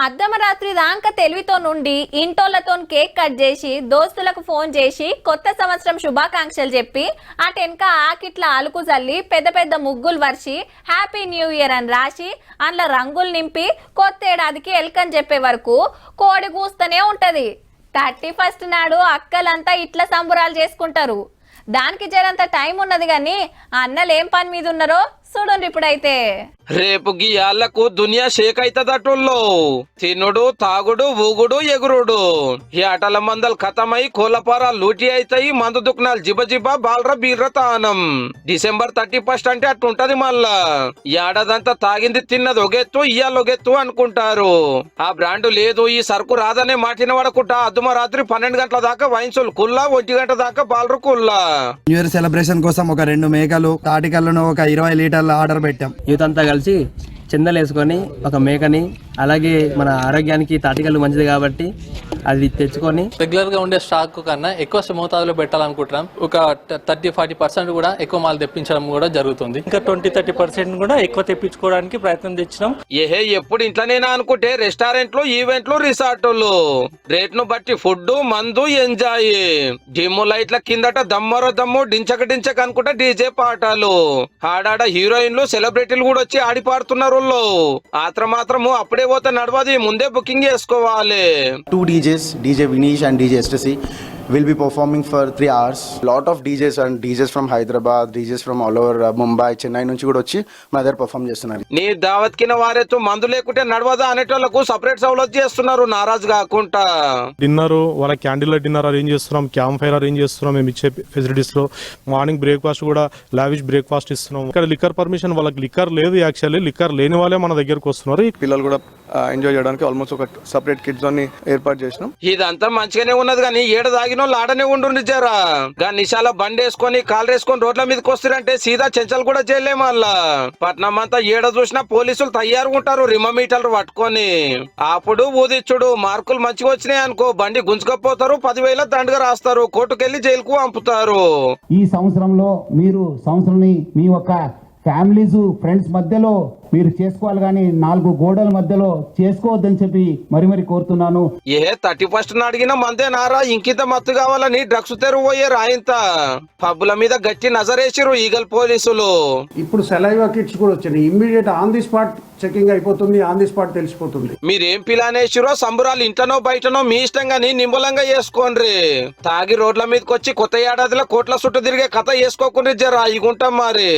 అర్ధమరాత్రి దాకా తెలివితో నుండి ఇంటోళ్లతో కేక్ కట్ చేసి దోస్తులకు ఫోన్ చేసి కొత్త సంవత్సరం శుభాకాంక్షలు చెప్పి అటెనక ఆకిట్ల అలుకు చల్లి పెద్ద పెద్ద ముగ్గులు వర్షి హ్యాపీ న్యూ ఇయర్ అని రాసి అందులో రంగులు నింపి కొత్త ఏడాదికి ఎల్కని చెప్పే వరకు కోడి కూస్తూనే ఉంటది. 31st నాడు అక్కలంతా ఇట్లా సంబురాలు చేసుకుంటారు. దానికి జరంత టైం ఉన్నది గాని అన్నలు ఏం పని మీద ఉన్నారో చూడండి ఇప్పుడైతే. రేపు గీయాళ్లకు దునియా షేక్ అవుతుందటోళ్ళు. తినుడు తాగుడు ఊగుడు ఎగురుడు ఈ ఆటల మందలు ఖతమై కోలపార లూటి అవుతాయి. మందు దుకాణాలు జిబజిబ బాల్ర బీర్ర తానం. December 31st అంటే అట్టుంటది. మళ్ళా ఏడాదంతా తాగింది తిన్నది ఒగెత్తు ఇయ్యాల ఒగెత్తు అనుకుంటారు. ఆ బ్రాండ్ లేదు ఈ సరుకు రాదనే మాటిన వాడకుంటా అద్దుమ రాత్రి 12 గంటల దాకా వైన్సులు కుల్లా 1 గంట దాకా బాల్రు కుల్లా. న్యూ ఇయర్ సెలబ్రేషన్ కోసం ఒక 2 మేకలు తాటికల్లను ఒక 20 లీటర్ల ఆర్డర్ పెట్టాం. యూత్ అంతా కలిసి చందలు వేసుకొని ఒక మేకని, అలాగే మన ఆరోగ్యానికి తాటికల్లు మంచిది కాబట్టి అది తెచ్చుకొని రెగ్యులర్ గా ఉండే స్టాక్ కన్నా ఎక్కువ మోతాదులో పెట్టాలనుకుంటున్నాం. ఒక 30-40% కూడా ఎక్కువ మాల్ తెప్పించడం కూడా జరుగుతుంది. ఇంకా 20-30% కూడా ఎక్కువ తెప్పించుకోవడానికి ప్రయత్నం తెచ్చినాం. ఏహే ఎప్పుడు ఇంట్లోనేనా అనుకుంటే రెస్టారెంట్లు ఈవెంట్లు రిసార్టులు రేట్ను బట్టి ఫుడ్ మందు ఎంజాయ్. డిమ్ము లైట్ల కిందట దమ్మరో దమ్ము డించక డించక అనుకుంటే డీజే పాటలు ఆడాడ హీరోయిన్లు సెలబ్రిటీలు కూడా వచ్చి ఆడి పాడుతున్నారు. మాత్రము అప్పుడే పోతే నడవది, ముందే బుకింగ్ చేసుకోవాలి. 2 DJs, DJ Vinesh and DJ Ecstasy will be performing for 3 hours. Lot of DJs and DJs from Hyderabad, DJs from all over Mumbai, Chennai నుంచి కూడా వచ్చి మా దగ్గర పర్ఫామ్ చేస్తున్నారు. నీ దావత్ కిన వారేతో మందు లేకుంటే నడవదా అనేటోళ్లకు సపరేట్ సౌలత్ చేస్తున్నారు నారాజు కాకుండా. డిన్నర్ వాళ్ళ క్యాండిల్ లైట్ డిన్నర్ అరేంజ్ చేస్తున్నాం, క్యాంప్ ఫైర్ అరేంజ్ చేస్తున్నాం. మేము ఇచ్చే ఫెసిలిటీస్ లో మార్నింగ్ బ్రేక్ఫాస్ట్ కూడా లావిష్ బ్రేక్ఫాస్ట్ ఇస్తున్నాం. ఇక్కడ లిక్కర్ పర్మిషన్ వాళ్ళకి లిక్కర్ లేదు. యాక్చువల్లీ లిక్కర్ లేని వాళ్ళే మన దగ్గరకు వస్తున్నారు. పిల్లలు కూడా ఎంజాయ్ చేయడానికి ఆల్మోస్ట్ ఒక సెపరేట్ కిడ్ జోన్ ని ఏర్పాటు చేసినాం. ఇదంతా మంచిగానే ఉన్నది కానీ ఏడ తాగిన వాళ్ళు ఆడనే ఉండు జరా. గా నిశాల బండి వేసుకొని కాలు వేసుకొని రోడ్ల మీదకి వస్తారంటే సీదా చెంచలు కూడా చేయలేము. మళ్ళా పట్నం అంతా ఏడ చూసినా పోలీసులు తయారుగా ఉంటారు రిమోమీటర్లు పట్టుకొని. అప్పుడు ఊదిచ్చుడు మార్కులు మంచిగా వచ్చినాయి అనుకో బండి గుంజుకపోతారు, 10,000 దండగా రాస్తారు, కోర్టుకెళ్లి జైలుకు పంపుతారు. ఈ సంవత్సరంలో మీరు సంవత్సరాన్ని మీ యొక్క ఫ్యామిలీస్ ఫ్రెండ్స్ మధ్యలో మీరు చేసుకోవాలి కానీ 4 గోడల మధ్యలో చేసుకోవద్దని చెప్పి మరి కోరుతున్నాను. 31st అడిగిన మందే నారా ఇంకింత మత్తు కావాలని డ్రగ్స్ తెరువు పోయారు. ఆయన పబ్బుల మీద గట్టి నజరేసిరు ఈగల్ పోలీసులు. ఇప్పుడు సెలైవా కిట్స్ కూడా వచ్చినాయి. Immediate on the spot checking అయిపోతుంది, ఆన్ ది స్పాట్ తెలిసిపోతుంది. మీరేం పిలానేసిరో సంబురాలు ఇంటనో బయటనో మీ ఇష్టం గానీ నిమ్మలంగా చేసుకోండ్రి. తాగి రోడ్ల మీదకి వచ్చి కొత్త ఏడాదిలో కోట్ల చుట్టూ తిరిగే కథ వేసుకోకుండా జరా ఇగుంటాం మరి.